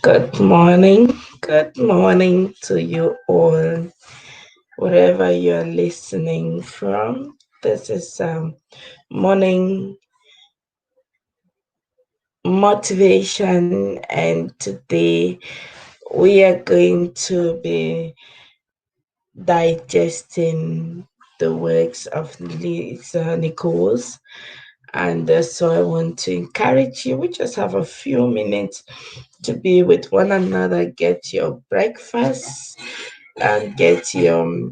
Good morning to you all, wherever you're listening from. This is morning motivation, and today we are going to be digesting the works of Lisa Nichols. And so I want to encourage you. We just have a few minutes to be with one another, get your breakfast and get your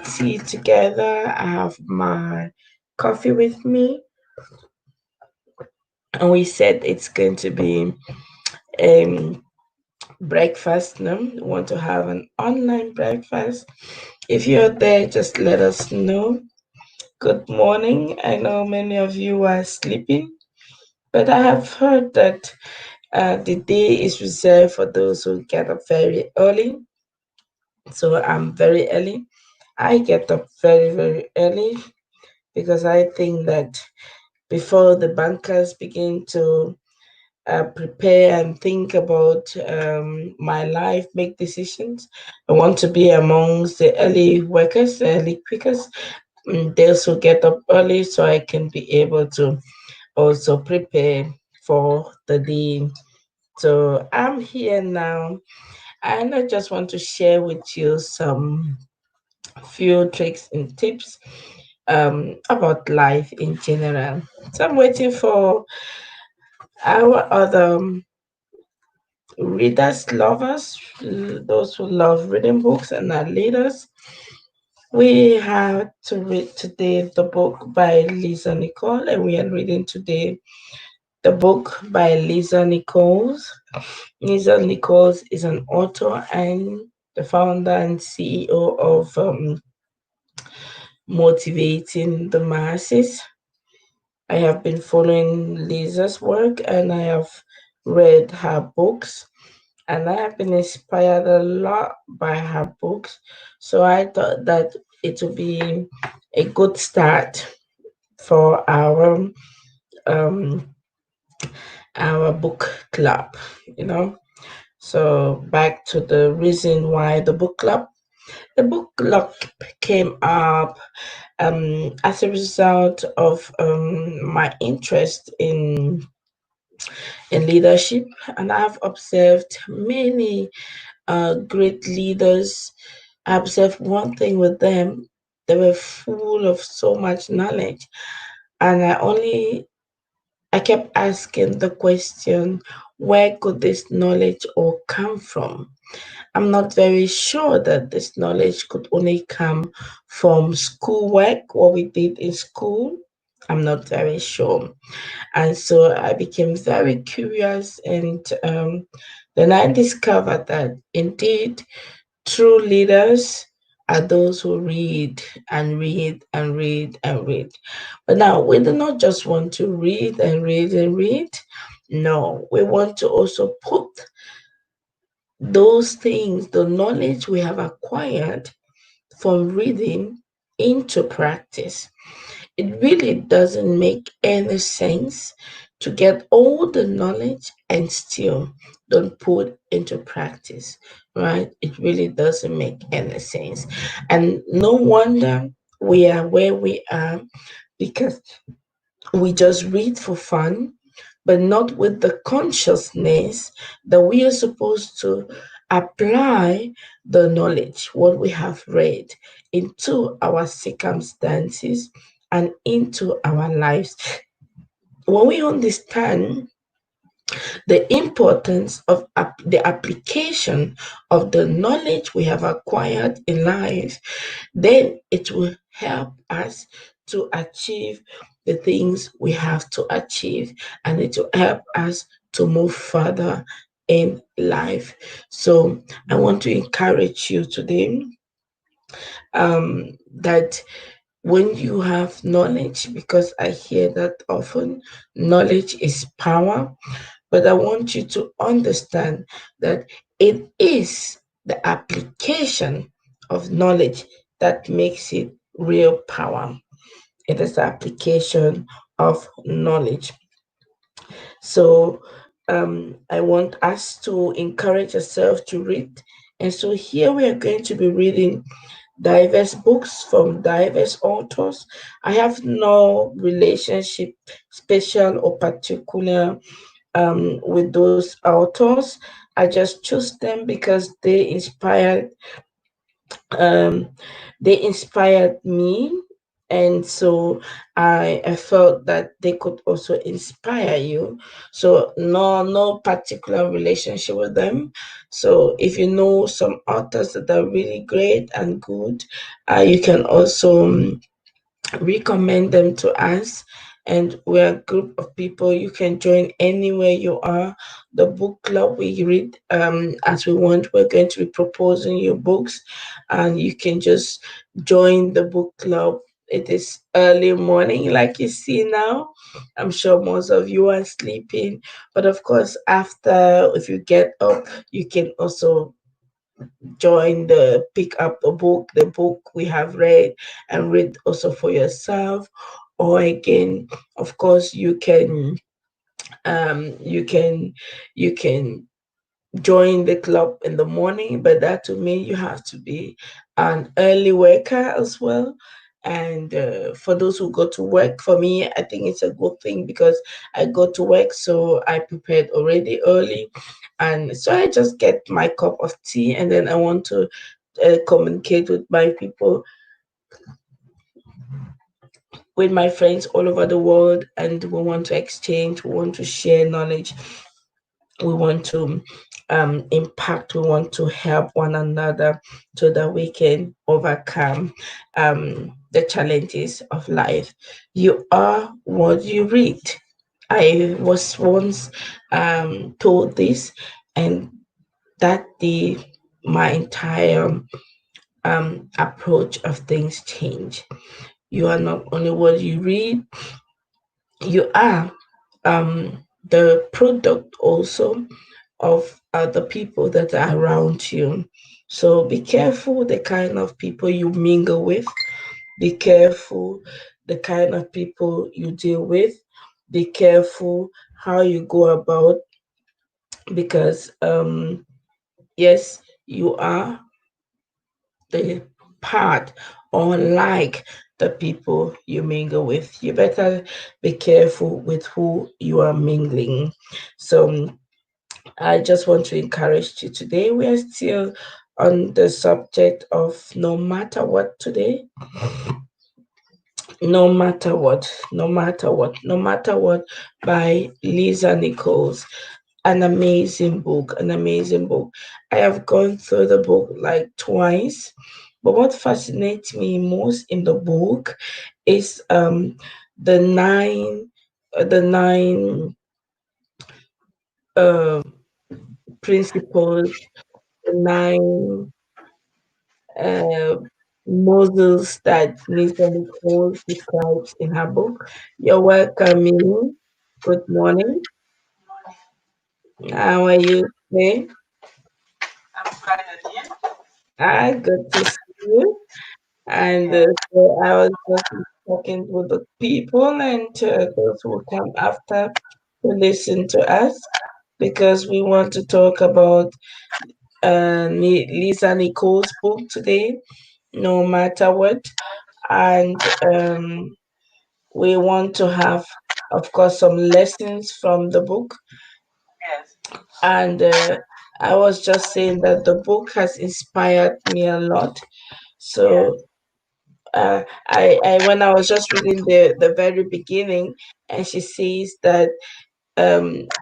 tea together. I have my coffee with me, and we said it's going to be breakfast. No, we want to have an online breakfast. If you're there, just let us know. Good morning. I know many of you are sleeping, but I have heard that the day is reserved for those who get up very early. So I'm very early. I get up very, very early because I think that before the bankers begin to prepare and think about my life, make decisions, I want to be amongst the early workers, the early quickers. They also get up early so I can be able to also prepare for the day. So I'm here now, and I just want to share with you some few tricks and tips about life in general. So I'm waiting for our other readers, lovers, those who love reading books and are leaders. We have to read today the book by Lisa Nicole, and we are reading today the book by Lisa Nichols. Lisa Nichols is an author and the founder and CEO of Motivating the Masses. I have been following Lisa's work and I have read her books, and I have been inspired a lot by her books. So I thought that it would be a good start for um our book club, you know. So back to the reason why the book club. The book club came up as a result of my interest in leadership, and I've observed many great leaders. I observed one thing with them: they were full of so much knowledge, and I kept asking the question, where could this knowledge all come from? I'm not very sure that this knowledge could only come from schoolwork, what we did in school. I'm not very sure. And so I became very curious, and then I discovered that indeed true leaders are those who read and read and read and read. But now we do not just want to read and read and read. No, we want to also put those things, the knowledge we have acquired from reading, into practice. It really doesn't make any sense to get all the knowledge and still don't put into practice, right? It really doesn't make any sense. And no wonder we are where we are, because we just read for fun, but not with the consciousness that we are supposed to apply the knowledge, what we have read, into our circumstances and into our lives. When we understand the importance of the application of the knowledge we have acquired in life, then it will help us to achieve the things we have to achieve, and it will help us to move further in life. So I want to encourage you today that when you have knowledge, because I hear that often, knowledge is power, but I want you to understand that it is the application of knowledge that makes it real power. It is the application of knowledge. So I want us to encourage ourselves to read. And so here we are going to be reading diverse books from diverse authors. I have no relationship, special or particular, with those authors. I just choose them because um, they inspired me, and so I felt that they could also inspire you. So no particular relationship with them. So if you know some authors that are really great and good, you can also recommend them to us. And we're a group of people. You can join anywhere you are. The book club, we read as we want. We're going to be proposing your books, and you can just join the book club. It is early morning, like you see now. I'm sure most of you are sleeping, but of course, after, if you get up, you can also join the pick up the book we have read, and read also for yourself. Or again, of course, you can you can join the club in the morning, but that to me you have to be an early worker as well. And for those who go to work, for me, I think it's a good thing because I go to work, so I prepared already early, and so I just get my cup of tea, and then I want to communicate with my friends all over the world, and we want to exchange, we want to share knowledge, we want to impact, we want to help one another so that we can overcome the challenges of life. You are what you read. I was once told this, and that the my entire approach of things change. You are not only what you read, you are the product also of other people that are around you. So be careful the kind of people you mingle with, be careful the kind of people you deal with, be careful how you go about, because yes, you are the part, or like the people you mingle with. You better be careful with who you are mingling. So I just want to encourage you today. We are still on the subject of no matter what today. No matter what, no matter what, no matter what, by Lisa Nichols. An amazing book, an amazing book. I have gone through the book like twice, but what fascinates me most in the book is the nine uh, principles, the nine uh, models that Lisa Nicole describes in her book. You're welcome, Mimi. Good morning. How are you today? I'm fine with you. Good to see you. And Yeah. so I was just talking with the people, and those who come after to listen to us, because we want to talk about Lisa Nicole's book today, no matter what. And we want to have, of course, some lessons from the book. Yes. And I was just saying that the book has inspired me a lot. Yes. So I when I was just reading the very beginning, and she says that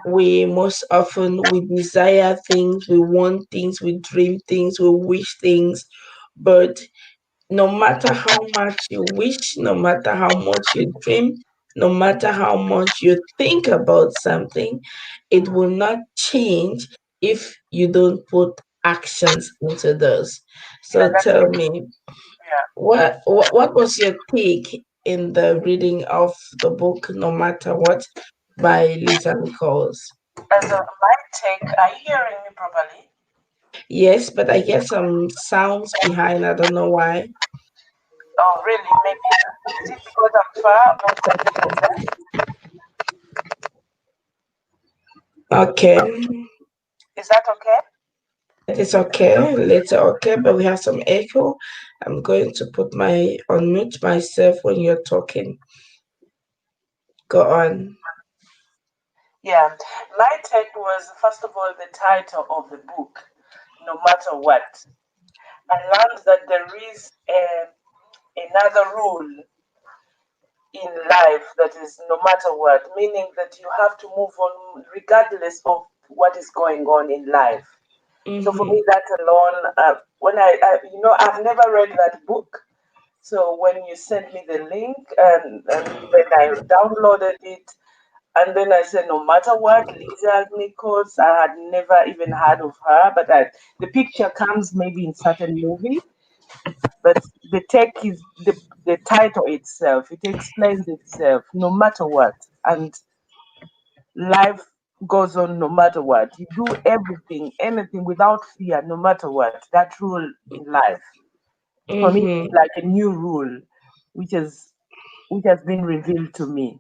we most often we desire things, we want things, we dream things, we wish things, but no matter how much you wish, no matter how much you dream, no matter how much you think about something, it will not change if you don't put actions into those. Yeah, So that's tell true. me, Yeah. what was your take in the reading of the book No Matter What by Lisa Nichols? As a my take, are you hearing me properly? Yes, but I get some sounds behind. I don't know why. Oh, really? Maybe is it because I'm far outside the center? Okay. Is that okay? It is okay. Later, okay, but we have some echo. I'm going to put my unmute myself when you're talking. Go on. Yeah. My take was, first of all, the title of the book, No Matter What. I learned that there is another rule in life that is no matter what, meaning that you have to move on regardless of what is going on in life. So for me, Mm-hmm. that alone, when I've never read that book. So when you sent me the link and then I downloaded it, and then I said, no matter what, Lisa Nichols, I had never even heard of her, but the picture comes maybe in certain movie, but the tech is the title itself. It explains itself, no matter what, and life goes on no matter what. You do everything, anything without fear, no matter what. That rule in life, for me, Mm-hmm. it's like a new rule, which is which has been revealed to me.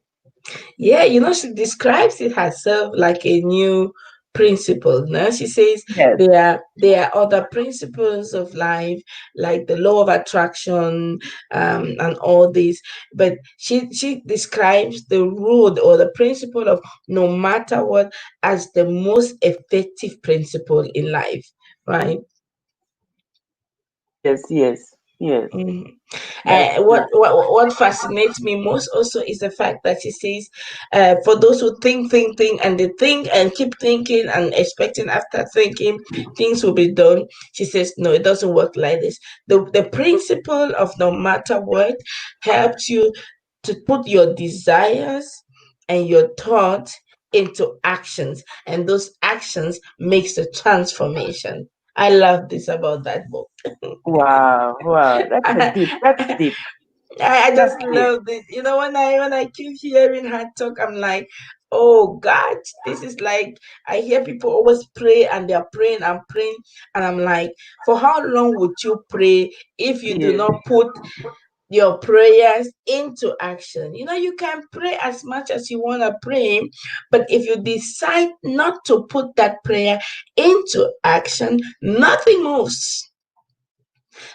Yeah, she describes it herself like a new principle. Now she says Yes, there are other principles of life, like the law of attraction, and all this. But she describes the rule or the principle of no matter what as the most effective principle in life, right? yes, yes, yes. Mhm. That's What, true. what fascinates me most also is the fact that she says, for those who think, and they think and keep thinking and expecting after thinking things will be done. She says, no, it doesn't work like this. The principle of no matter what helps you to put your desires and your thoughts into actions, and those actions makes the transformation. I love this about that book. Wow, wow. That's a deep. That's deep. I That's just deep. love this. When I keep hearing her talk, I'm like, oh God, this is like I hear people always pray and they're praying and praying, and I'm like, for how long would you pray if you do Yes, not put your prayers into action? You can pray as much as you want to pray, but if you decide not to put that prayer into action, nothing moves.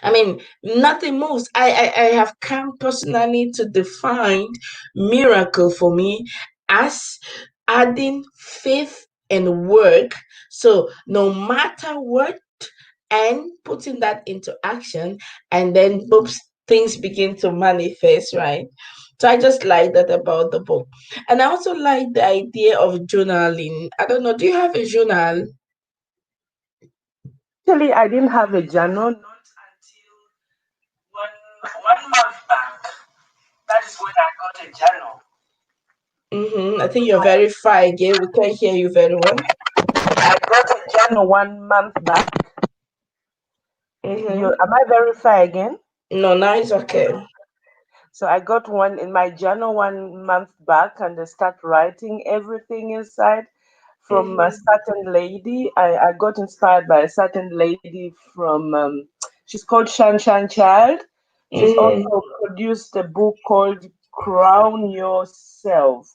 I mean, nothing moves. I have come personally to define miracle for me as adding faith and work. So no matter what, and putting that into action, and then oops, things begin to manifest, right? So I just like that about the book. And I also like the idea of journaling. I don't know, do you have a journal? actually, I didn't have a journal not until one month back. That is when I got a journal. I think you're very far again. We can't hear you very well. I got a journal 1 month back. You Mm-hmm. am I verify again? No, now it's okay. So I got one in my journal 1 month back, and I start writing everything inside from a Mm-hmm. certain lady. I got inspired by a certain lady from she's called Shan Child. She's Mm-hmm. also produced a book called Crown Yourself.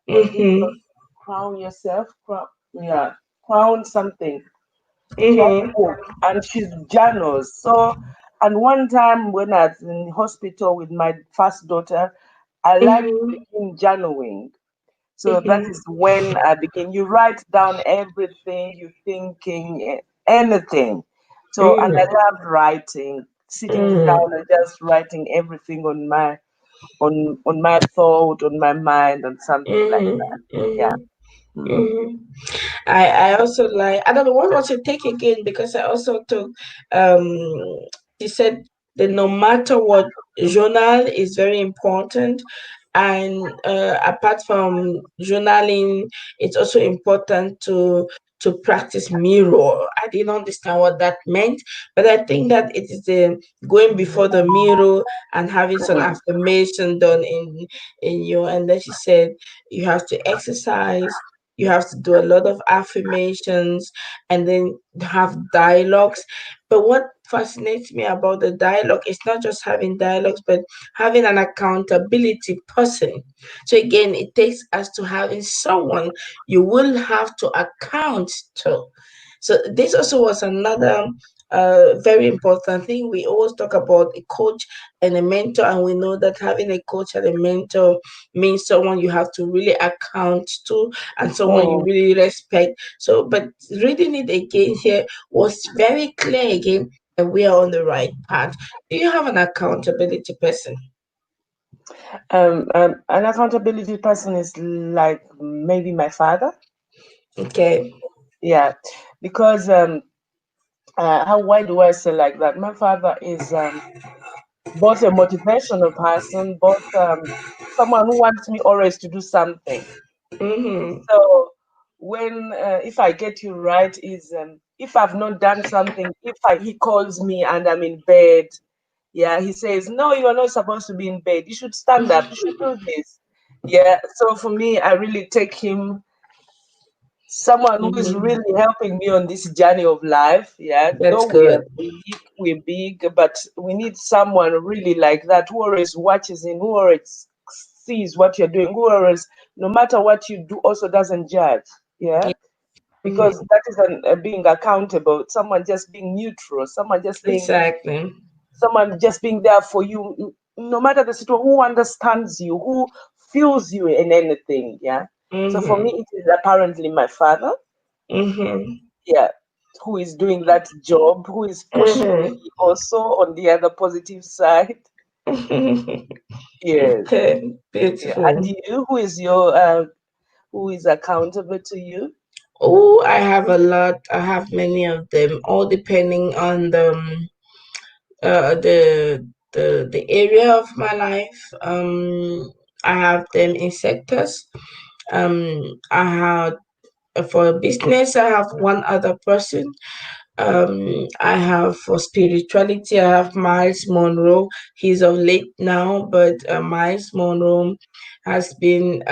Mm-hmm. Crown Yourself. Yeah, Crown something. She has a Mm-hmm. book and she's journals. So, and one time when I was in hospital with my first daughter, I like to Mm-hmm. begin journaling. So that Mm-hmm. is when I begin. You write down everything you're thinking, anything. So, and I love writing, sitting Mm-hmm. down and just writing everything on my thought, on my mind, and something like that. Mm-hmm. Yeah. Mm-hmm. Mm. Mm-hmm. I also like, I don't know what was your take again, because I also took, um she said that no matter what, journal is very important. And apart from journaling, it's also important to practice mirror. I didn't understand what that meant, but I think that it is the going before the mirror and having some affirmation done in you. And then she said you have to exercise, You have to do a lot of affirmations and then have dialogues. But what fascinates me about the dialogue is not just having dialogues, but having an accountability person. So again, it takes us to having someone you will have to account to. So this also was another very important thing. We always talk about a coach and a mentor, and we know that having a coach and a mentor means someone you have to really account to and someone you Mm. really respect. So, but reading it again here was very clear again that we are on the right path. Do you have an accountability person? An accountability person is like maybe my father. Okay. Yeah, because how why do I say like that? My father is both a motivational person, both someone who wants me always to do something. Mm-hmm. So when if I get you right is if I've not done something, he calls me and I'm in bed, yeah, he says, no, you are not supposed to be in bed. You should stand up. You should do this. Yeah. So for me, I really take him someone who is Mm-hmm. really helping me on this journey of life. Yeah. That's Though we are good. big, but we need someone really like that who always watches in, who always sees what you're doing, who always, no matter what you do, also doesn't judge. Yeah. Yeah. Because Mhm. that is being accountable, someone just being neutral, Exactly. someone just being there for you, no matter the situation, who understands you, who feels you in anything. Yeah. So for me, Mm-hmm. it is apparently my father. Mm-hmm. Yeah. Who is doing that job, who is pushing me Mm-hmm. also on the other positive side. Yes. Okay. Yeah. And Beautiful. you, who is accountable to you? Oh, I have a lot. I have many of them, all depending on the area of my life. I have them in sectors. I have for business. I have one other person. I have for spirituality, I have Miles Monroe. He's of late now, but Miles Monroe has been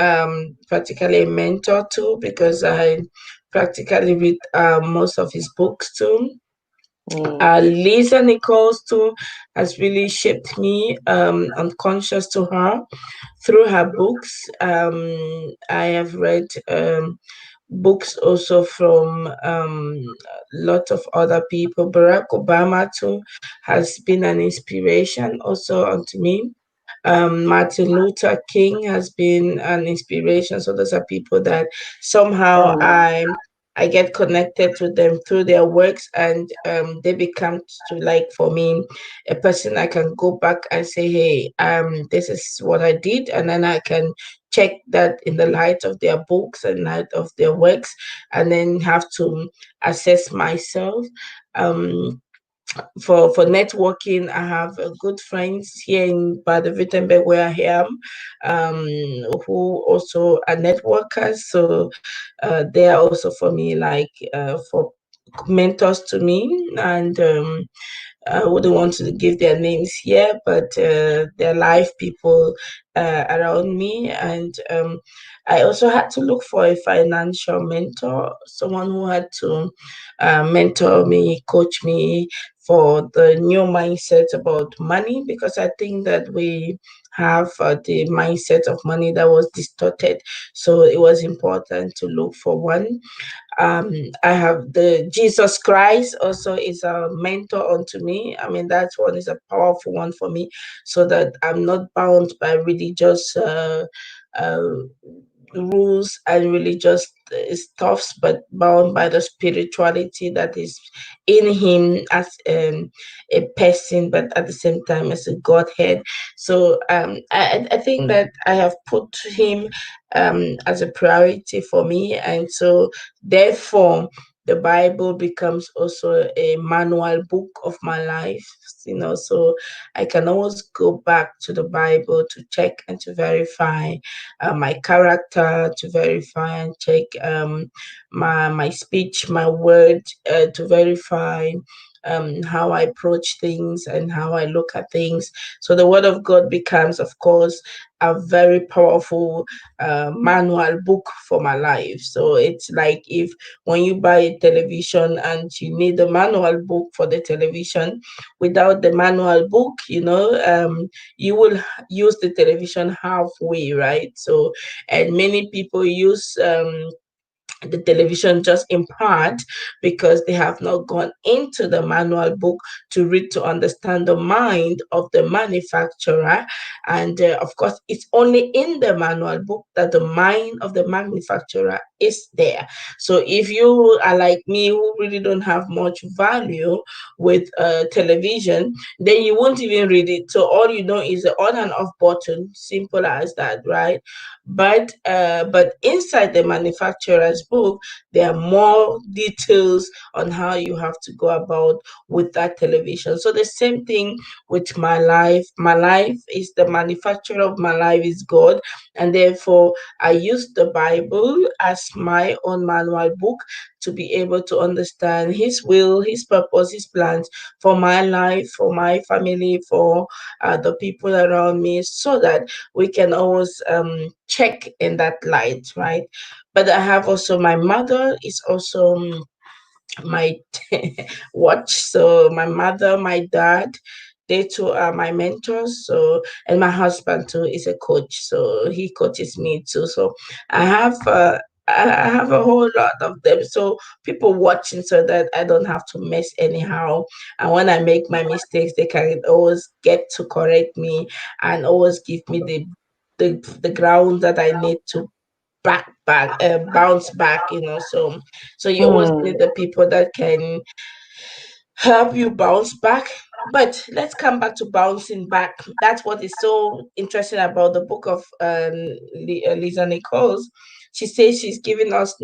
practically a mentor too because I practically read most of his books too. Mm. Lisa Nichols too has really shaped me unconscious to her through her books. I have read books also from a lot of other people. Barack Obama too has been an inspiration also unto me. Martin Luther King has been an inspiration. So those are people that somehow Mm. I get connected to them through their works, and they become to like for me a person I can go back and say, hey, this is what I did, and then I can check that in the light of their books and light of their works, and then have to assess myself. Um, for networking, I have good friends here in Baden-Württemberg where I am, um, who also are networkers. So they are also for me like for mentors to me, and I wouldn't want to give their names here, but they're live people around me. And I also had to look for a financial mentor, someone who had to mentor me, coach me for the new mindset about money, because I think that we have the mindset of money that was distorted. So it was important to look for one. um I have the Jesus Christ also is a mentor unto me. I mean, that one is a powerful one for me, so that I'm not bound by religious uh rules and religious stuffs, but bound by the spirituality that is in him as a person, but at the same time as a Godhead. So I think that I have put him as a priority for me, and so therefore the Bible becomes also a manual book of my life. So I can always go back to the Bible to check and to verify my character, to verify and check my speech, my word, to verify how I approach things and how I look at things. So the Word of God becomes, of course, a very powerful manual book for my life. So it's like if when you buy a television and you need a manual book for the television, without the manual book, you will use the television halfway, right? So, and many people use the television just in part because they have not gone into the manual book to read to understand the mind of the manufacturer. And of course, it's only in the manual book that the mind of the manufacturer is there. So if you are like me who really don't have much value with television, then you won't even read it. So all you know is the on and off button, simple as that, right? But inside the manufacturer's book, there are more details on how you have to go about with that television. So the same thing with my life. My life is the manufacturer of my life is God, and therefore I use the Bible as my own manual book to be able to understand His will, His purpose, His plans for my life, for my family, for the people around me, so that we can always check in that light, right? But I have also my mother is also my watch. So my mother, my dad, they two are my mentors. So and my husband too is a coach, so he coaches me too. So I have. I have a whole lot of them. So people watching so that I don't have to mess anyhow. And when I make my mistakes, they can always get to correct me and always give me the ground that I need to bounce back, so you always Hmm. need the people that can help you bounce back. But let's come back to bouncing back. That's what is so interesting about the book of Lisa Nichols. She says she's giving us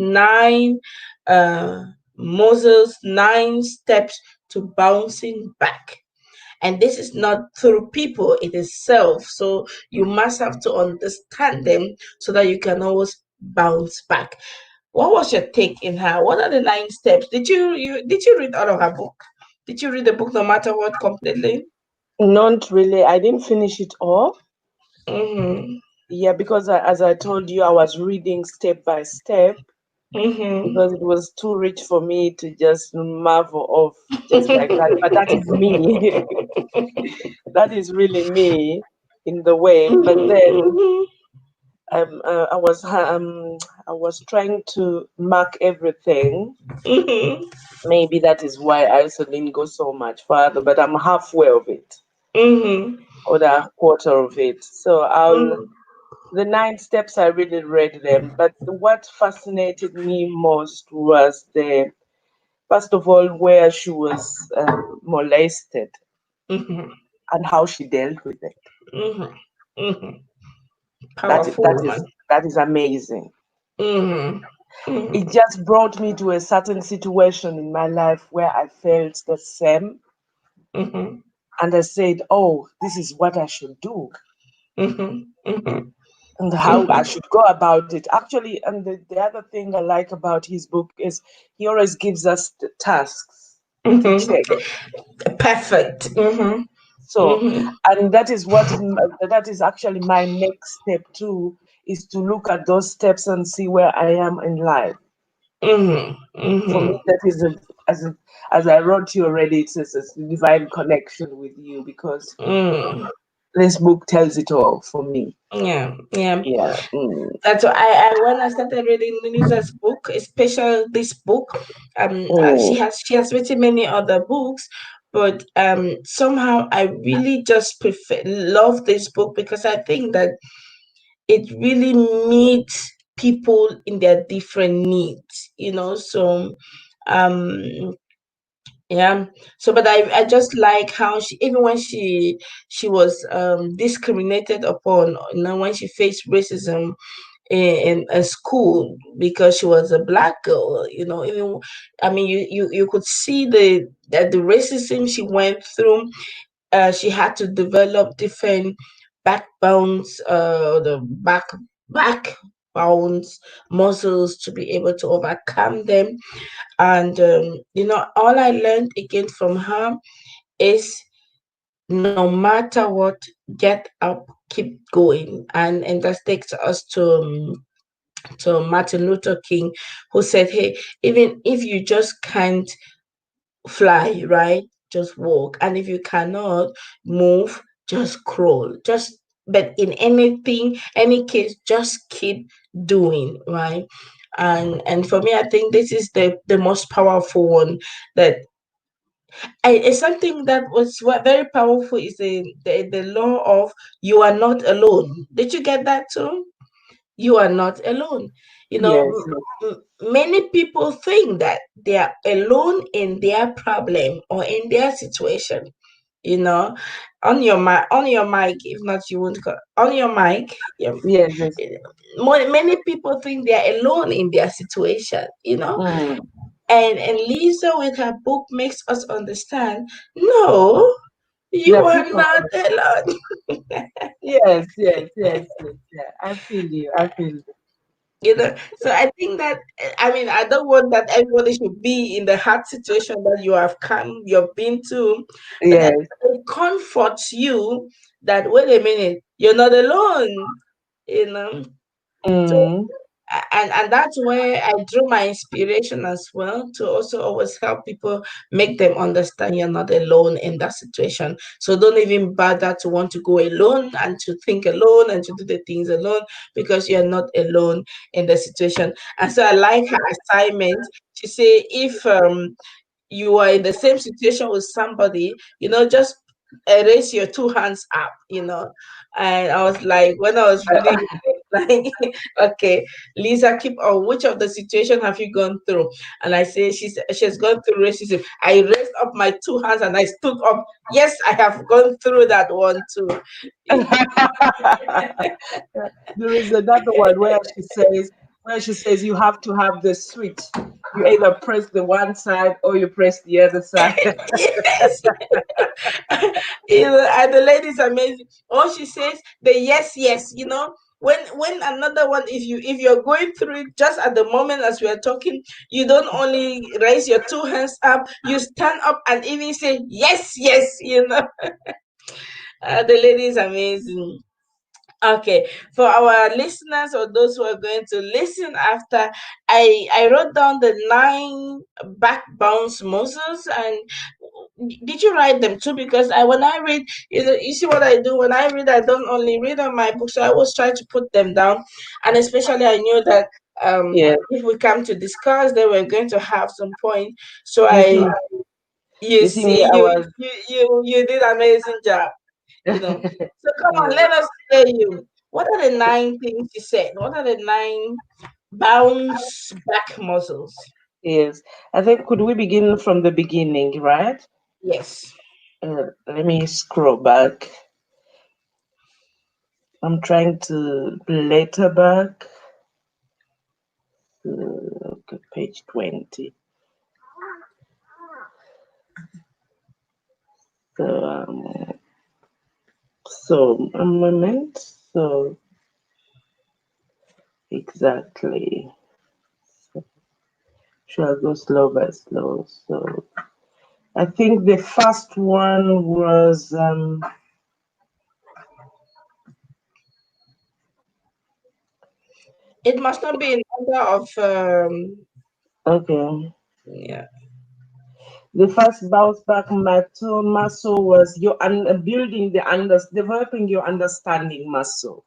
uh Moses 9 steps to bouncing back, and this is not through people, it is self. So you must have to understand them so that you can always bounce back. What was your take in her? What are the 9 steps? Did you read all of her book? Did you read the book no matter what completely? Not really. I didn't finish it all. Mm-hmm. Yeah, because as I told you, I was reading step by step Mm-hmm. because it was too rich for me to just marvel off just like that. But that is me. That is really me in the way. But then I was trying to mark everything. Mm-hmm. Maybe that is why I also didn't go so much further. But I'm halfway of it, Mm-hmm. or the quarter of it. So I'll Mm-hmm. the 9 steps, I really read them, but what fascinated me most was the first of all where she was molested Mm-hmm. and how she dealt with it. Mm-hmm. Mm-hmm. That Powerful that woman. is that is amazing. Mm-hmm. Mm-hmm. It just brought me to a certain situation in my life where I felt the same, Mm-hmm. and I said, "Oh, this is what I should do." Mm-hmm. Mm-hmm. And how I Mm-hmm. should go about it. Actually, and the other thing I like about his book is he always gives us the tasks to Mm-hmm. check. Perfect. Mm-hmm. So, Mm-hmm. and that is actually my next step too, is to look at those steps and see where I am in life. Mm-hmm. For me, Mm-hmm. that is as I wrote you already, it's a divine connection with you because Mm. this book tells it all for me. Yeah, yeah. Yeah. Mm. That's why I when I started reading Lisa's book, especially this book, Mm. she has written many other books, but somehow I really just prefer love this book because I think that it really meets people in their different needs, So um yeah. So, but I just like how she, even when she was discriminated upon, when she faced racism in a school because she was a black girl, even, I mean, you could see the racism she went through. She had to develop different backbones, the back bones, muscles to be able to overcome them. And all I learned again from her is no matter what, get up, keep going. And that takes us to Martin Luther King, who said, "Hey, even if you just can't fly, right? Just walk. And if you cannot move, just crawl. But in any case, just keep doing, right?" And for me, I think this is the most powerful one. That it's something that was very powerful is the law of you are not alone. Did you get that too? You are not alone. You know, Yes. many people think that they are alone in their problem or in their situation. You know, on your mic. If not, you won't go on your mic. Yeah. Yes. Yes. Many people think they are alone in their situation. Mm. And Lisa with her book makes us understand. No, There you are are people. not alone. Yes. Yes. Yes. Yes. Yeah. I feel you. I feel you. So I think that, I mean, I don't want that everybody should be in the hard situation that you've been to, but that Yes. it comforts you that, wait a minute, you're not alone. you know so Mm. and that's where I drew my inspiration as well, to also always help people, make them understand you're not alone in that situation. So don't even bother to want to go alone and to think alone and to do the things alone, because you're not alone in the situation. And so I like her assignment. She say, if you are in the same situation with somebody, just raise your two hands up. And I was like, when I was reading it, like, okay, Lisa, keep on. Which of the situation have you gone through? And I say, she's gone through racism. I raised up my two hands and I stood up. Yes, I have gone through that one too. There is another one where she says you have to have the switch. You either press the one side or you press the other side. Yes. And the lady is amazing. All she says, the yes, yes. When another one, if you're going through it, just at the moment as we are talking, you don't only raise your two hands up, you stand up and even say yes, yes. The lady is amazing. Okay, for our listeners or those who are going to listen after, I wrote down the 9 backbones muscles. And did you write them too? Because when I read, you see what I do when I read. I don't only read on my book, so I always try to put them down. And especially, I knew that Yeah. if we come to discuss, then we're going to have some point. So You see, you you see me, see, I was you did amazing job. So come on, yeah. let us hear you. What are the 9 things you said? What are the 9 bounce back muscles? Yes. I think could we begin from the beginning, right? Yes. Let me scroll back. I'm trying to later back. Okay, page 20. So, so a moment. So exactly. Should I go slow by slow? So I think the first one was It must not be in order of okay. yeah. The first bounce back muscle was building developing your understanding muscle.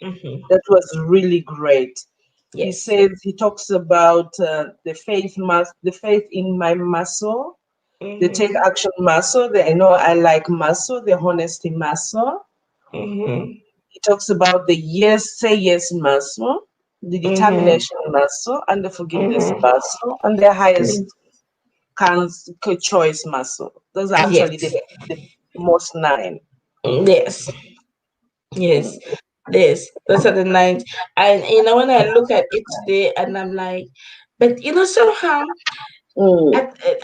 Mm-hmm. That was really great. Yes. He talks about the faith in my muscle, the take Mm-hmm. action muscle, the I know I like muscle, the honesty muscle. Mm-hmm. He talks about the say yes muscle, the Mm-hmm. determination muscle, and the forgiveness Mm-hmm. muscle, and the highest choice muscle. Those are actually Yes. the most 9. Yes. Yes. Mm. Yes. Those are the 9. And when I look at it today, and I'm like, but somehow Mm.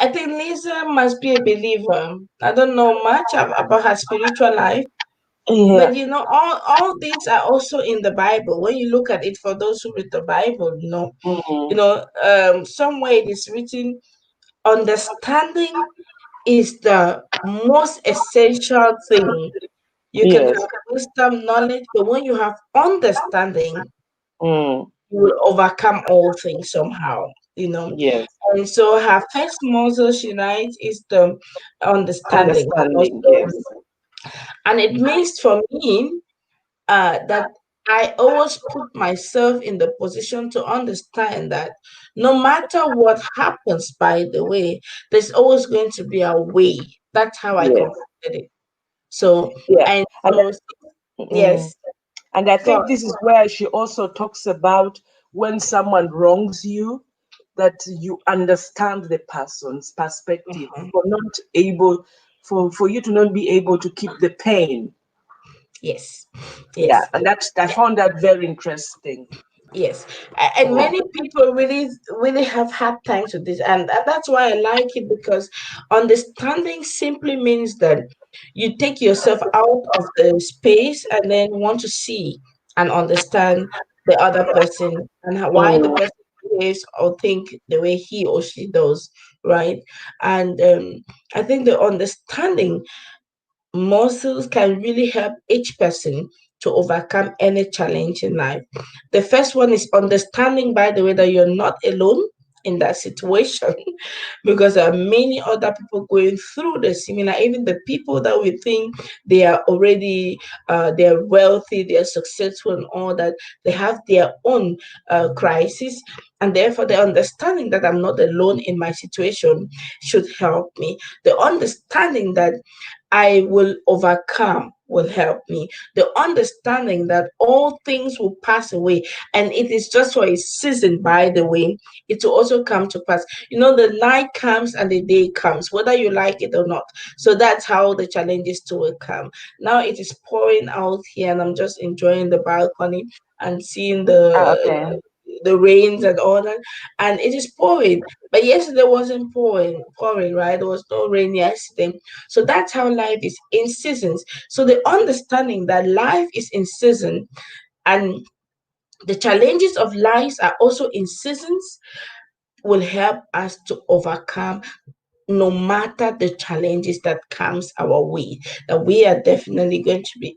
I think Lisa must be a believer. I don't know much about her spiritual life, Yeah. But all these are also in the Bible. When you look at it, for those who read the Bible, Mm. somewhere it is written, understanding is the most essential thing. You can Yes. have wisdom, knowledge, but when you have understanding, Mm. you will overcome all things somehow. Yes. And so her first muscle she writes is the understanding. Understanding. Also, Yes. and it means for me that I always put myself in the position to understand that no matter what happens, by the way, there's always going to be a way. That's how I Yes. concluded it. So, Yeah. and And so, mm, yes, and I go. think this is where she also talks about when someone wrongs you, that you understand the person's perspective Mhm. for not able for you to not be able to keep the pain. Yes, Yeah, yes. and that's I found that very interesting. Yes, and Mm. many people really have hard times with this, and that's why I like it, because understanding simply means that you take yourself out of the space and then want to see and understand the other person and why the Mm. person is or think the way he or she does, right? And I think the understanding muscles can really help each person to overcome any challenge in life. The first one is understanding, by the way, that you're not alone in that situation because there are many other people going through the similar, even the people that we think they are already they're wealthy, they're successful and all that, they have their own crisis, and therefore the understanding that I'm not alone in my situation should help me. The understanding that I will overcome will help me. The understanding that all things will pass away and it is just for a season, by the way, it will also come to pass. The night comes and the day comes, whether you like it or not. So that's how the challenges too will come. Now it is pouring out here, and I'm just enjoying the balcony and seeing Ah, the okay. the rains and all that, and it is pouring. But yesterday wasn't pouring, right? There was no rain yesterday. So that's how life is in seasons. So the understanding that life is in season and the challenges of life are also in seasons will help us to overcome no matter the challenges that comes our way. That we are definitely going to be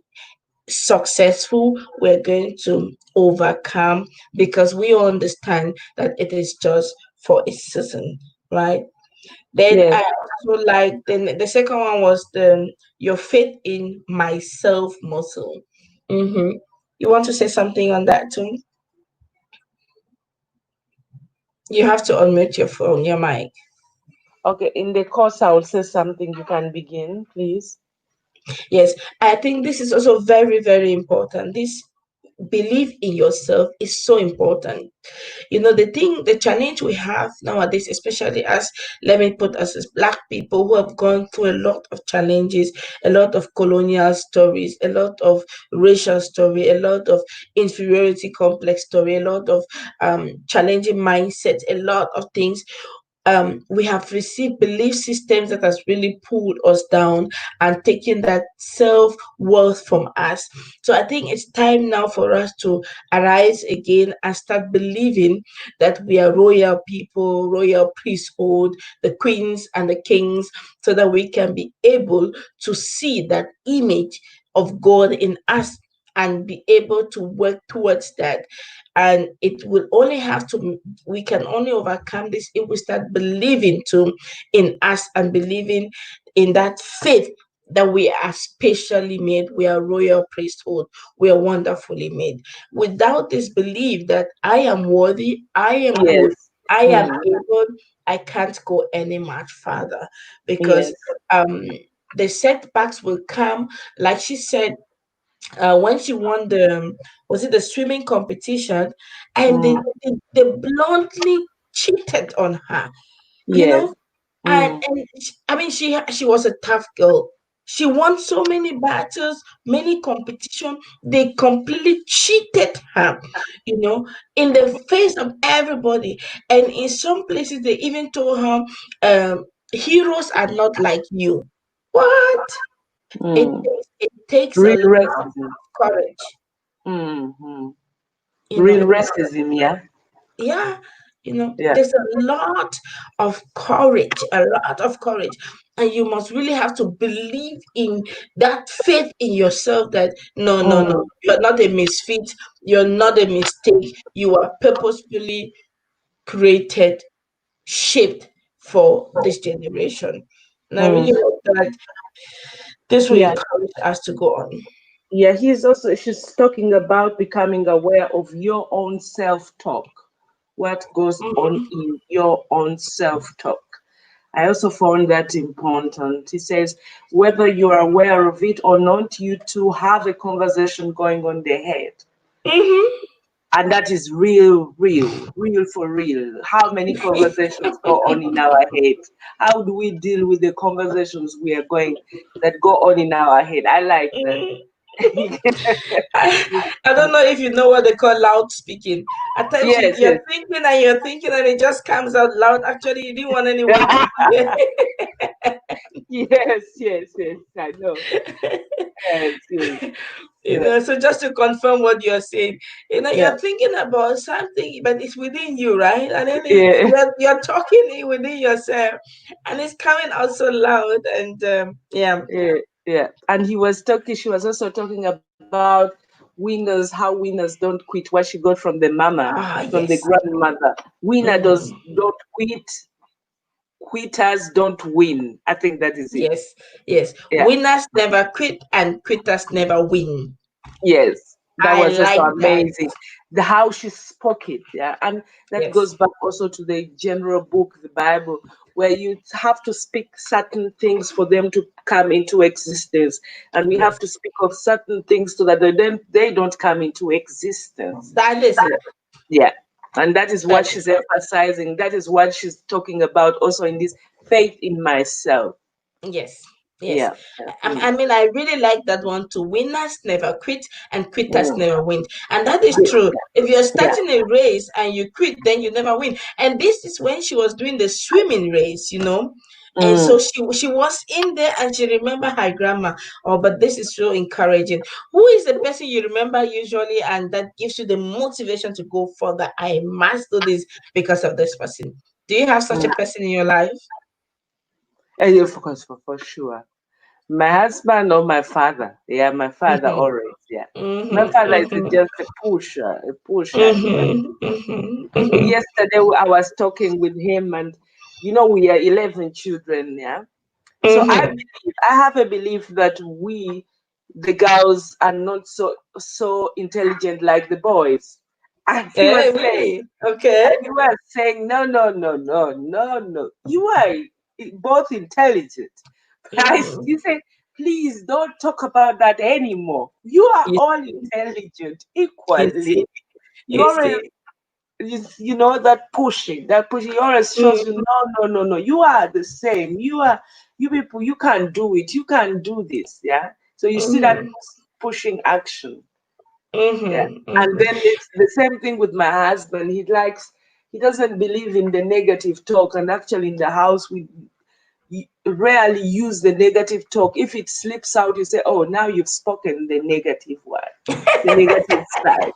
successful, we're going to overcome because we understand that it is just for a season, right? Then Yes. I also like, then the second one was the your faith in myself muscle. Mm-hmm. You want to say something on that too? You have to unmute your phone, your mic. Okay, in the course I will say something. You can begin, please. Yes, I think this is also very, very important. This belief in yourself is so important. The challenge we have nowadays, especially as, let me put us as Black people who have gone through a lot of challenges, a lot of colonial stories, a lot of racial story, a lot of inferiority complex story, a lot of challenging mindset, a lot of things. We have received belief systems that has really pulled us down and taken that self-worth from us. So I think it's time now for us to arise again and start believing that we are royal people, royal priesthood, the queens and the kings, so that we can be able to see that image of God in us and be able to work towards that. And it will only have to, we can only overcome this if we start believing too in us and believing in that faith that we are specially made, we are royal priesthood, we are wonderfully made. Without this belief that I am worthy, I am good, Yes. I am Mm. able, I can't go any much further because Yes. um the setbacks will come. Like she said, when she won the, was it the swimming competition, and Mm. they bluntly cheated on her, you Yes. know Mm. I mean, she was a tough girl. She won so many battles, many competition. They completely cheated her, you know, in the face of everybody. And in some places, they even told her, heroes are not like you. What? It Mm. takes a takes a Real lot racism. of courage, Mm-hmm. you Real know. racism, yeah. Yeah, Yeah. there's a lot of courage, a lot of courage. And you must really have to believe in that faith in yourself that no, no, no, Mm, you're not a misfit, you're not a mistake, you are purposefully created, shaped for this generation. And I really mm. hope that this will Yeah. encourage us to go on. Yeah, she's talking about becoming aware of your own self-talk. What goes on Mhm. in your own self-talk. I also found that important. He says, whether you're aware of it or not, you two have a conversation going on the head. Mhm. And that is real, real for real. How many conversations go on in our head? How do we deal with the conversations we are going that go on in our head? I like that. Mhm. I don't know if you know what they call loud speaking. At times Yes, you're thinking and you're thinking and it just comes out loud. Actually, you didn't want anyone to hear. yes, yes. I know. Yes, yes, yeah, So just to confirm what you're saying, yeah, you're thinking about something, but it's within you, right? And then yeah, you're talking it within yourself, and it's coming out so loud. And yeah, yeah, yeah. And she was also talking about winners, how winners don't quit what she got from the mama, from the yes, grandmother. Winner does mm, don't quit, quitters don't win. I think that is it. yes, yes. Yeah. Winners never quit, and quitters never win. Yes, that I was also like that. amazing. The how she spoke it, yeah, and that Yes, goes back also to the general book, the Bible, where you have to speak certain things for them to come into existence, and we yes. have to speak of certain things so that they don't come into existence. That is it. Yeah, and that is what That is she's emphasizing. That is what she's talking about also in this faith in myself. Yes, yes. Yeah. Yeah. I mean, I really like that one too. Winners never quit and quitters Mm. never win. And that is true. If you're Yeah. starting a race and you quit, then you never win. And this is when she was doing the swimming race. And so Mm. she was in there and she remembered her grandma. Oh, but this is so encouraging. Who is the person you remember usually and that gives you the motivation to go further? I must do this because of this person. Do you have such Mm. a person in your life? And of course, for sure. My husband or my father? Yeah, my father Mm-hmm. always. Yeah, my Mhm, father is mhm, just a pusher, a pusher. Yeah. mhm, mhm, mhm. Yesterday I was talking with him, and we are 11 children. Yeah, so Mhm. I have a belief that we, the girls, are not so intelligent like the boys. And he was saying, Really? Okay. no, no, no, no, no, no. You are both intelligent. Mhm. You say, please don't talk about that anymore. You are You all see, intelligent you equally. see, You you always, see. that pushing always shows you, Mhm, no, no, no, no. You are the same. You people, you can do it. You can do this. Yeah. So you see that mhm, pushing action. Yeah. mhm, And mhm. then it's the same thing with my husband. He doesn't believe in the negative talk. And actually, in the house, we rarely use the negative talk. If it slips out, you say, oh, now you've spoken the negative word, the negative side.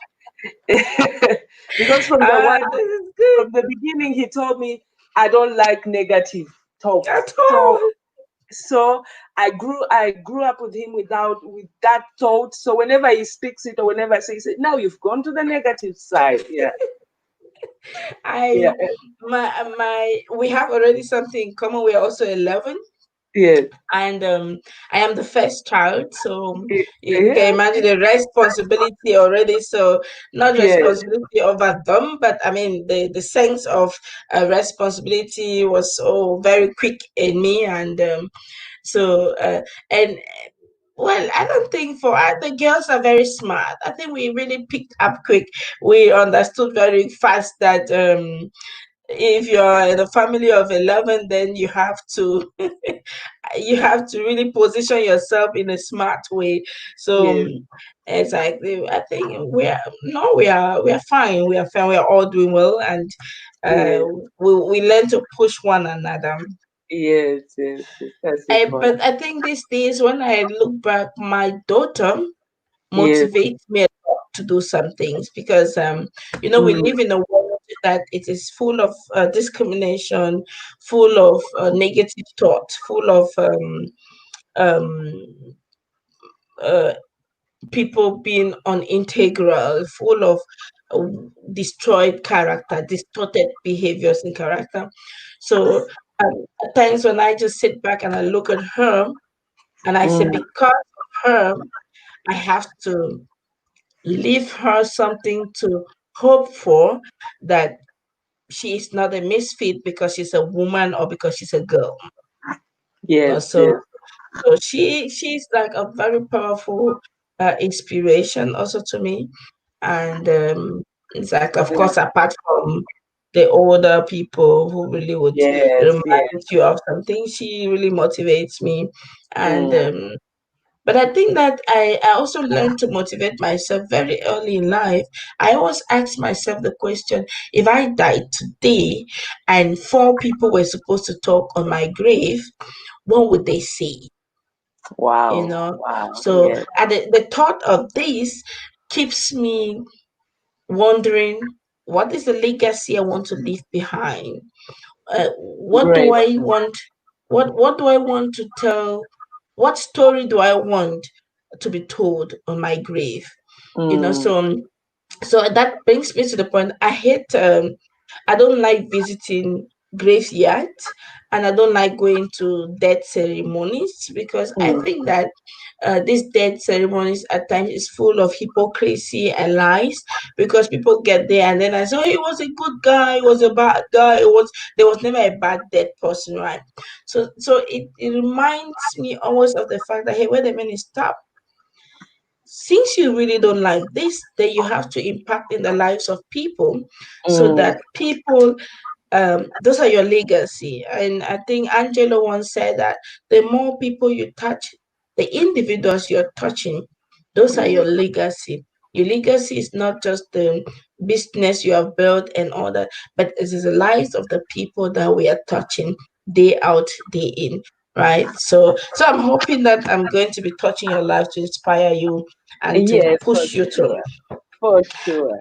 Because This is good. from the beginning, he told me, I don't like negative talks. At So all. so I grew up with him with that thought. So whenever he speaks it or whenever I say, he said, now you've gone to the negative side. Yeah, yeah, I we have already something in common. We are also 11. yeah, And I am the first child, so you yeah, can imagine the responsibility already. So not yeah, responsibility over them, but I mean the sense of responsibility was so very quick in me, and so and well, I don't think for the girls are very smart. I think we really picked up quick. We understood very fast that if you're in a family of 11, then you have to really position yourself in a smart way. So yeah, it's like I think we are fine. We are fine. We are all doing well, and uh, yeah. we learn to push one another. Yes, yes, yes. That's important. But I think these days, when I look back, my daughter Yes. motivates me a lot to do some things because, we Mm, live in a world that it is full of discrimination, full of negative thoughts, full of um, uh, people being unintegral, full of uh, destroyed character, distorted behaviors in character. So at times when I just sit back and I look at her and I say, mm, because of her, I have to leave her something to hope for, that she is not a misfit because she's a woman or because she's a girl. yes, So yes. she's like a very powerful inspiration also to me. And it's like, of Mm, course, apart from the older people who really would yes, yes. remind you of something, she really motivates me. And Mm, but I think that I also learned to motivate myself very early in life. I always ask myself the question, if I died today and four people were supposed to talk on my grave, what would they say? You wow, know? wow, So yes. the thought of this keeps me wondering, what is the legacy I want to leave behind? What do Great. I want? What do I want to tell? What story do I want to be told on my grave? Mm, So that brings me to the point. I don't like visiting graveyards, and I don't like going to death ceremonies because I mm, think that these death ceremonies at times is full of hypocrisy and lies, because people get there and then I say, oh, he was a good guy, he was a bad guy, there was never a bad dead person, right? So it reminds me always of the fact that, hey, wait a minute, stop. Since you really don't like this, then you have to impact in the lives of people so mm, that people, those are your legacy. And I think Angelo once said that the more people you touch, the individuals you're touching, those are mm, your legacy. Your legacy is not just the business you have built and all that, but it is the lives of the people that we are touching day out, day in. Right. So I'm hoping that I'm going to be touching your life to inspire you and to yes, for push you to. sure. For sure.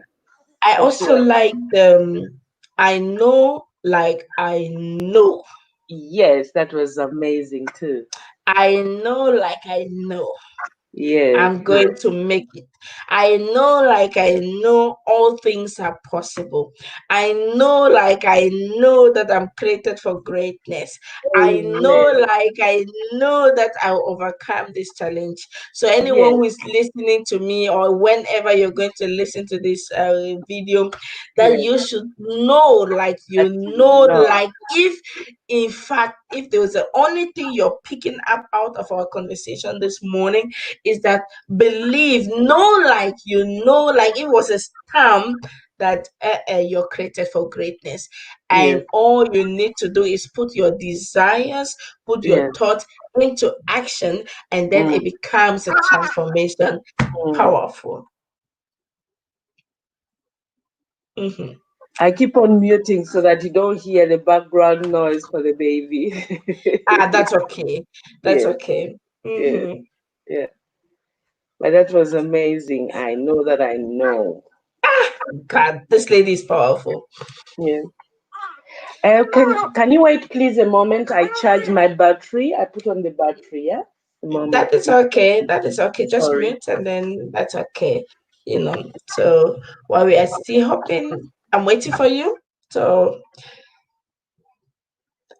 I For also sure. like the I know, like I know. Yes, that was amazing too. I know, like I know. Yes, I'm yes, going to make it. I know, like I know, all things are possible. I know, like I know, that I'm created for greatness. I know, amen. like I know, that I'll overcome this challenge. So, anyone Yes, who is listening to me, or whenever you're going to listen to this video, that yes, you should know, like that you you know, know. like if in fact, if there was the only thing you're picking up out of our conversation this morning, is that believe, know, like you know, like it was a stamp that you're created for greatness. Yes, And all you need to do is put your desires, put your yes. thoughts into action, and then Mm, it becomes a transformation. mm. Powerful. Mhm. I keep on muting so that you don't hear the background noise for the baby. That's okay. That's Yes, okay. yes, Hmm. yes. But that was amazing. I know that I know. God, this lady is powerful. Yeah. Can you wait, please, a moment? I charge my battery. I put on the battery. Yeah, a moment, That is please. okay. That is okay. Just Sorry. mute and then that's okay. So while we are still hoping, I'm waiting for you. So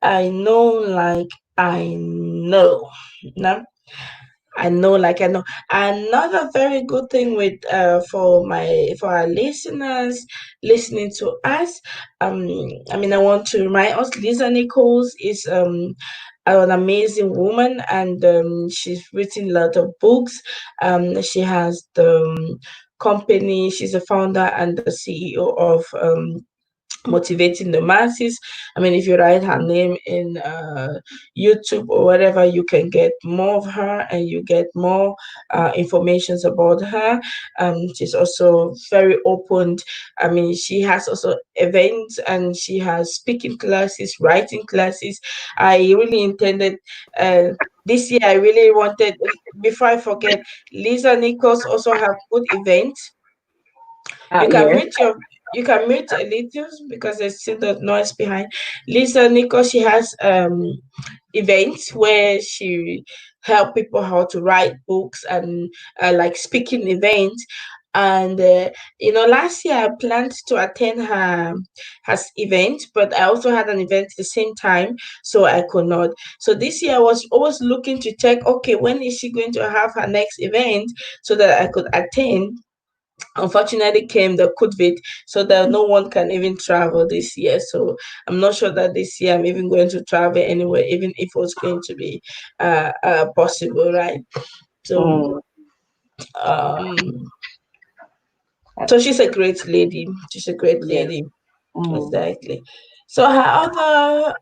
I know, like I know. No, I know, like I know. Another very good thing with for our listeners listening to us. Um, I mean, I want to remind us, Lisa Nichols is an amazing woman, and she's written a lot of books. She has the company. She's a founder and the CEO of motivating the masses. I mean, if you write her name in YouTube or whatever, you can get more of her and you get more informations about her. She's also very open. I mean, she has also events and she has speaking classes, writing classes. I really intended. This year, I really wanted, before I forget, Lisa Nichols also have good events. You can Yes. mute your you can mute a little because there's still the noise behind. Lisa Nico, she has events where she help people how to write books and like speaking events. And last year I planned to attend her event, but I also had an event at the same time, so I could not. So this year I was always looking to check, okay, when is she going to have her next event so that I could attend. Unfortunately came the COVID, so that no one can even travel this year. So I'm not sure that this year I'm even going to travel anywhere, even if it was going to be possible, right? So Mm. um Uh, so she's a great lady. She's a great yes. lady. Mm. Exactly. So her other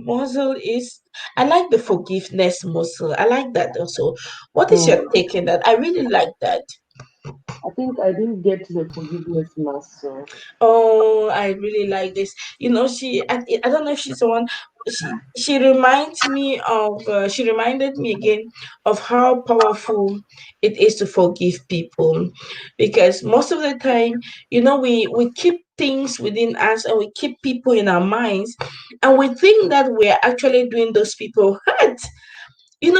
muscle is, I like the forgiveness muscle. I like that also. What is your Mm. take on that? I really like that. I think I didn't get the forgiveness master. Oh, I really like this. I don't know if she's the one. She reminds me of. She reminded me again of how powerful it is to forgive people, because most of the time, we keep things within us and we keep people in our minds, and we think that we're actually doing those people hurt. You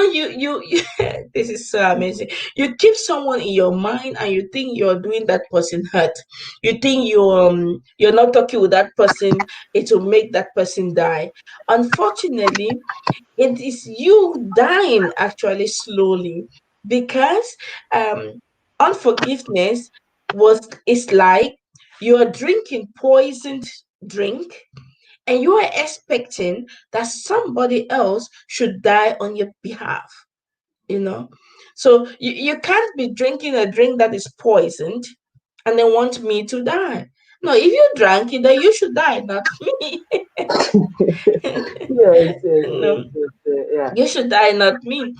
this is so amazing. You keep someone in your mind and you think you're doing that person hurt. You think you're not talking with that person, it will make that person die. Unfortunately, it is you dying actually slowly, because um unforgiveness was is like you are drinking poisoned drink, and you are expecting that somebody else should die on your behalf, you know so you can't be drinking a drink that is poisoned and then want me to die. No, if you drank it, then you should die, not me. Yes, yes, yes, No, yes, yeah. you should die, not me.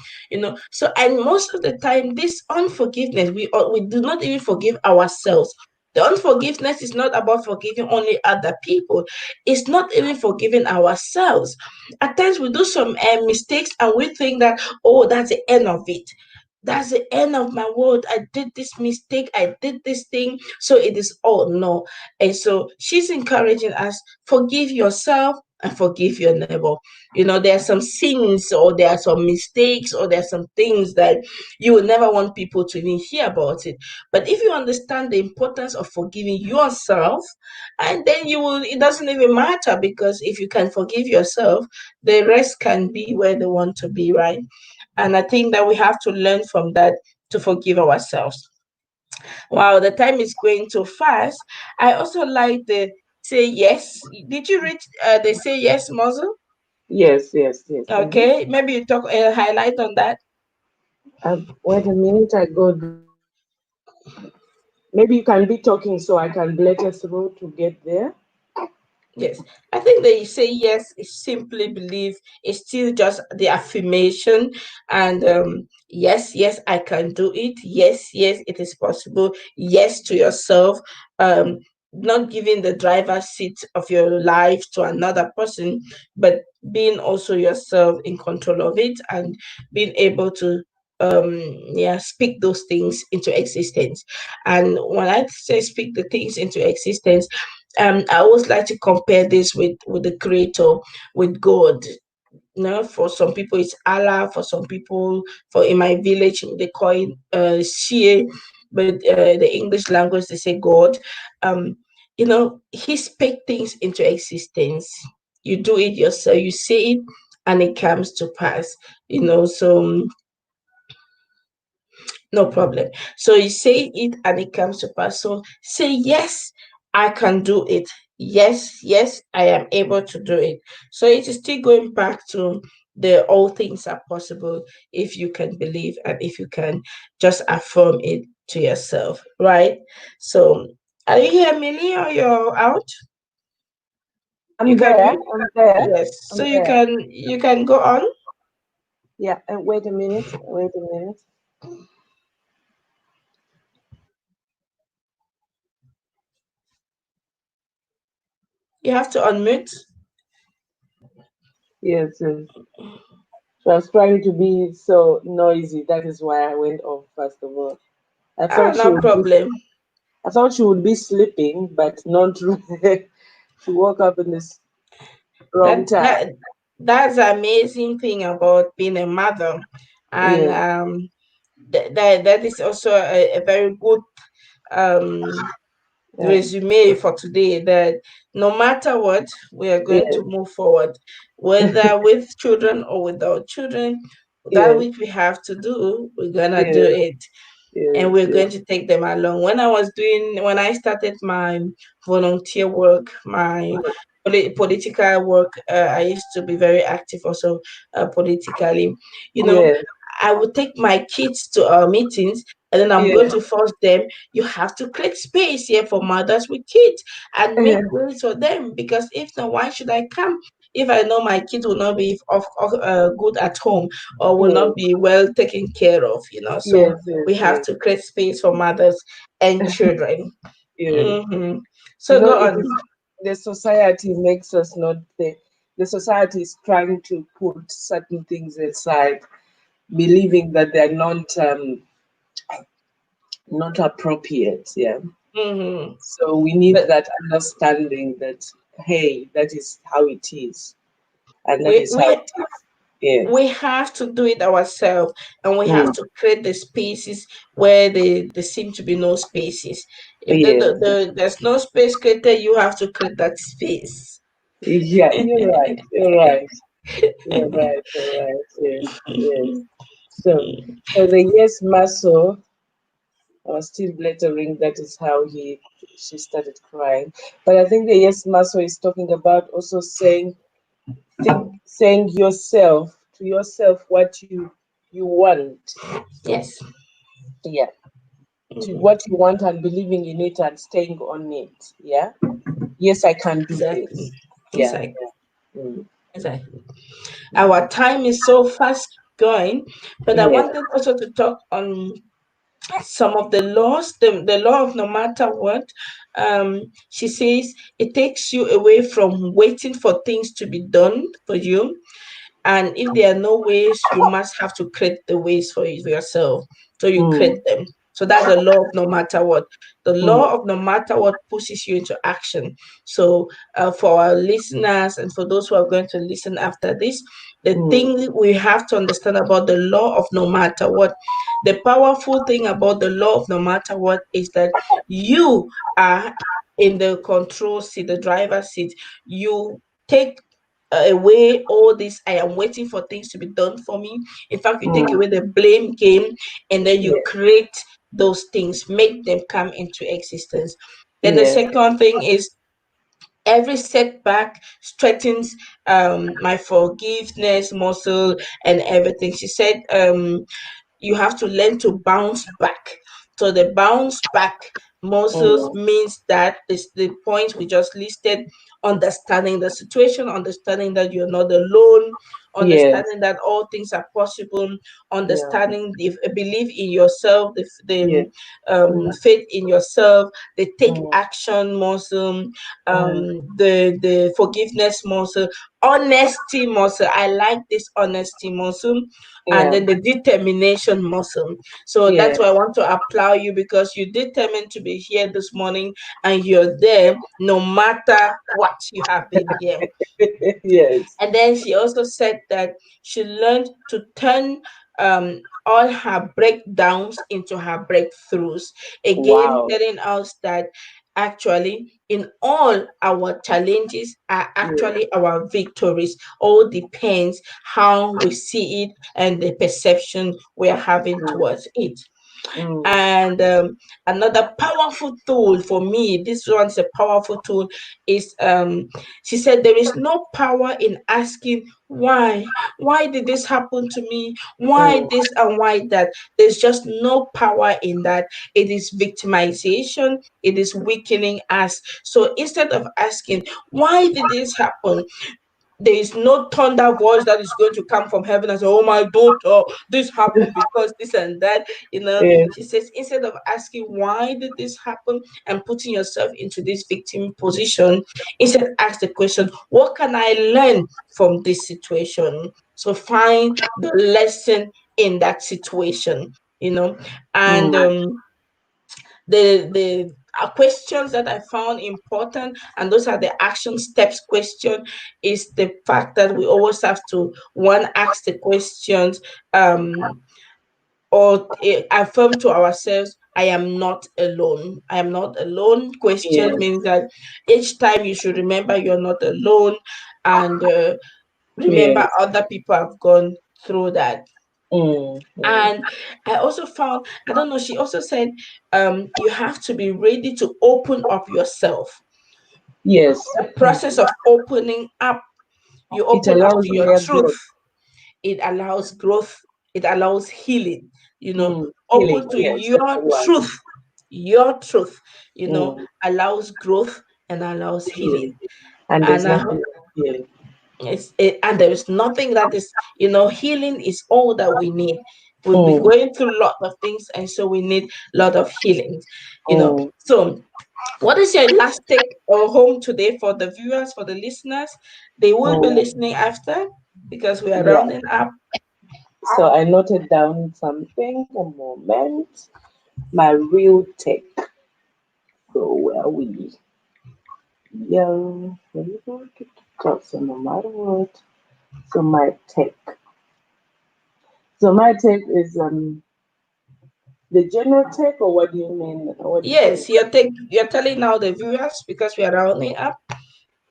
So, and most of the time, this unforgiveness, we do not even forgive ourselves. The unforgiveness is not about forgiving only other people. It's not even forgiving ourselves. At times we do some mistakes and we think that, oh, that's the end of it. That's the end of my world. I did this mistake. I did this thing. So it is all no. And so she's encouraging us, forgive yourself and forgive your neighbor. There are some sins, or there are some mistakes, or there are some things that you will never want people to even hear about it. But if you understand the importance of forgiving yourself, and then it doesn't even matter, because if you can forgive yourself, the rest can be where they want to be, right? And I think that we have to learn from that to forgive ourselves. Wow, the time is going too fast. I also like the say yes. Did you read the say yes muzzle? Yes, yes, yes. Okay, maybe you talk highlight on that. Wait a minute, I go there. Maybe you can be talking so I can bladder through to get there. Yes, I think that you say yes is simply believe. It's still just the affirmation, and yes, yes, I can do it. Yes, yes, it is possible. Yes to yourself. Um, Not giving the driver's seat of your life to another person, but being also yourself in control of it, and being able to speak those things into existence. And when I say speak the things into existence, I always like to compare this with the creator, with God. For some people it's Allah, for some people, for in my village they call it Shia, but the English language they say God. He speak things into existence. You do it yourself, you say it, and it comes to pass. So no problem. So you say it and it comes to pass. So say, yes, I can do it. Yes, yes, I am able to do it. So it is still going back to the all things are possible if you can believe and if you can just affirm it to yourself, right? So are you here, Millie, or you're out? You I'm can there. mute. I'm there. Yes. So I'm there. you can go on. Yeah. And wait a minute. Wait a minute. You have to unmute. Yes. Yes. So I was trying to be so noisy. That is why I went off first of all. I Ah, thought she no would be. problem. I thought she would be sleeping, but not. She woke up in this wrong That time. that that's the amazing thing about being a mother, and Yes. that is also a very good um Yeah. resume for today, that no matter what, we are going to Yes. move forward, whether with children or without children. That Yes. which we have to do, we're gonna do Yes. it, and Yes. we're Yes. going to take them along. When I started my volunteer work, my political work, I used to be very active also, politically. You know, Yes. I would take my kids to our meetings, and then I'm going Yes. to force them. You have to create space here for mothers with kids and make ways for them, because if not, why should I come? If I know my kids will not be good at home, or will not Yes. be well taken care of, so Yes. Yes. we have Yes. to create space for mothers and children. Yes. Hmm. You So know, go it on. is the society makes us not the society is trying to put certain things aside, believing that they're not appropriate. Yeah. Hmm. So we need But that understanding that hey, that is how it is, and that we is how we it is. Yeah. we have to do it ourselves, and we have Mm. to create the spaces where there seem to be no spaces. If Yes. there's no space created, you have to create that space. Yeah. You're right. You're right. You're right. You're right. Yes. Yes. So, so the yes muscle. I was still blathering. That is how she started crying. But I think the yes muscle is talking about also saying yourself to yourself what you want. Yes. Yeah. To Mhm. what you want and believing in it and staying on it. Yeah. Yes, I can do Exactly. this. Yeah. Exactly. Mm. Exactly. Our time is so fast going, but I Yeah. wanted also to talk on some of the laws. The law of no matter what. She says it takes you away from waiting for things to be done for you, and if there are no ways, you must have to create the ways for yourself. So you Mm. create them. So that's the law of no matter what. The Mm. law of no matter what pushes you into action. So for our listeners and for those who are going to listen after this, the Mm. thing we have to understand about the law of no matter what, the powerful thing about the law of no matter what is that you are in the control seat, the driver's seat. You take away all this I am waiting for things to be done for me. In fact, you take Mm. away the blame game, and then you Yeah. create those things, make them come into existence. Then the Yes. second thing is every setback strengthens my forgiveness muscle and everything. She said you have to learn to bounce back. So the bounce back muscles Mm. means that this the points we just listed: understanding the situation, understanding that you're not alone, Yes. understanding that all things are possible, Yeah. understanding the belief in yourself, Yes. Mm. faith in yourself, the take Mm. action muscle, Mm. the forgiveness muscle, honesty muscle. I like this honesty muscle, and Yeah. then the determination muscle. So that's Yes. why I want to applaud you, because you determined to be here this morning, and you're there no matter what. You have been here. Yes. And then she also said that she learned to turn all her breakdowns into her breakthroughs. Again, Wow. telling us that actually in all our challenges are Yes. actually our victories. All depends how we see it and the perception we're having Mm. towards it. Mm. And another powerful tool for me, this one's a powerful tool, is she said there is no power in asking why did this happen to me, why Mm. this and why that. There's just no power in that. It is victimization, it is weakening us. So instead of asking why did this happen, there is no thunder voice that is going to come from heaven and say, "Oh my daughter, this happened because this and that." Yes. She says, instead of asking why did this happen and putting yourself into this victim position, instead ask the question, what can I learn from this situation? So find the lesson in that situation, and Mm. the questions that I found important, and those are the action steps question, is the fact that we always have to one ask the questions, or affirm to ourselves, I am not alone. I am not alone. Question Yes. means that each time you should remember you're not alone, and remember Yes. other people have gone through that. Mm. Mm. And I also found, I don't know, she also said, you have to be ready to open up yourself. Yes. The Mm. process of opening up, you It open up allows to your their truth. growth. It allows growth, it allows healing, Healing. open to Yes, that's the word. your truth, Mm. allows growth and allows Healing. healing. And there's And nothing like healing. and there is nothing that is, healing is all that we need. We've been Mm. going through a lot of things, and so we need a lot of healing. Mm. So what is your last take or home today for the viewers, for the listeners? They will be Mm. listening after, because we are Yeah. rounding up. So I noted down something, a moment. My real take. So where we? Yeah. So no matter what. So my take. So my take is the general take, or what do you mean? What do you think? Yes, you're telling now the viewers, because we are rounding up.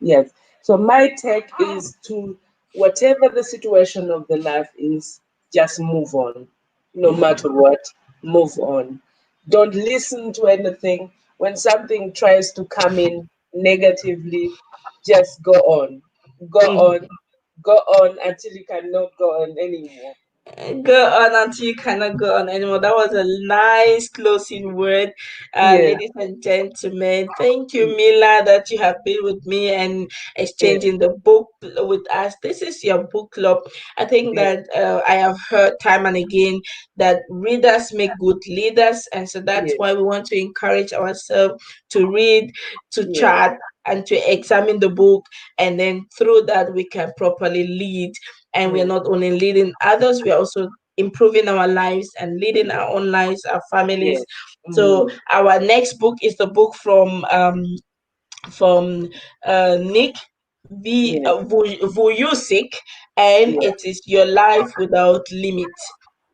Yes. So my take is to, whatever the situation of the life is, just move on. No matter what, move on. Don't listen to anything. When something tries to come in negatively, just go on. Go on. Go on until you cannot go on anymore. Go on until you cannot go on anymore. That was a nice closing word. Yes. Ladies and gentlemen, thank you, Mila, that you have been with me and Yes. exchanging the book with us. This is your book club. I think Yes. that I have heard time and again that readers make good leaders. And so that's Yes. why we want to encourage ourselves to read, to Yes. chat, and to examine the book. And then through that, we can properly lead, and we are Mm. not only leading others, we are also improving our lives and leading our own lives, our families. Yes. So Mm. our next book is the book from Nick Yes. Vujicic, and Yes. it is Your Life Without Limits.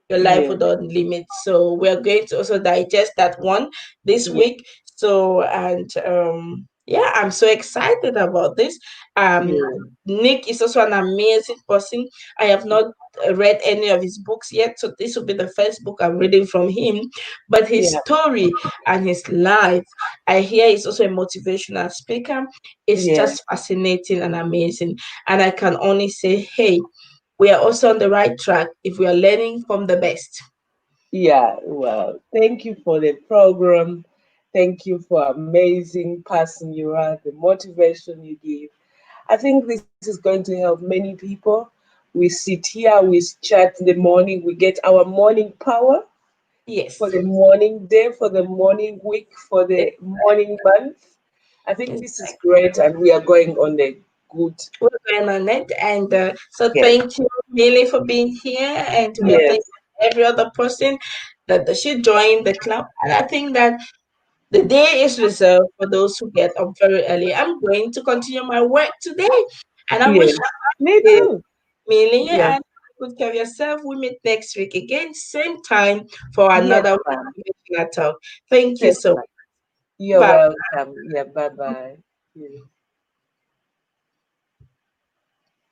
Your Life Yes. Without Limits. So we're going to also digest that one this Yes. week. So, and yeah, I'm so excited about this. Um, Yes. Nick is also an amazing person. I have not read any of his books yet, so this will be the first book I'm reading from him. But his Yeah. story and his life, I hear he's also a motivational speaker. It's Yeah. just fascinating and amazing. And I can only say, hey, we are also on the right track if we are learning from the best. Yeah. Well, thank you for the program. Thank you for amazing person you are, the motivation you give. I think this is going to help many people. We sit here, we chat in the morning, we get our morning power for Yes. the morning day, for the morning week, for the morning month. I think this is Exactly. great, and we are going on the good. We're going on it. And so Yes. thank you, Millie, for being here. And we are Yes. thanking every other person that should join the club. And I think that the day is reserved for those who get up very early. I'm going to continue my work today. And I wish Yes. Me you, too. Millie, Yes. and good care of yourself. We meet next week again, same time for Yes, another ma'am. motivational talk. Thank you Yes, so ma'am. much. You're Bye. welcome. Yeah, bye bye.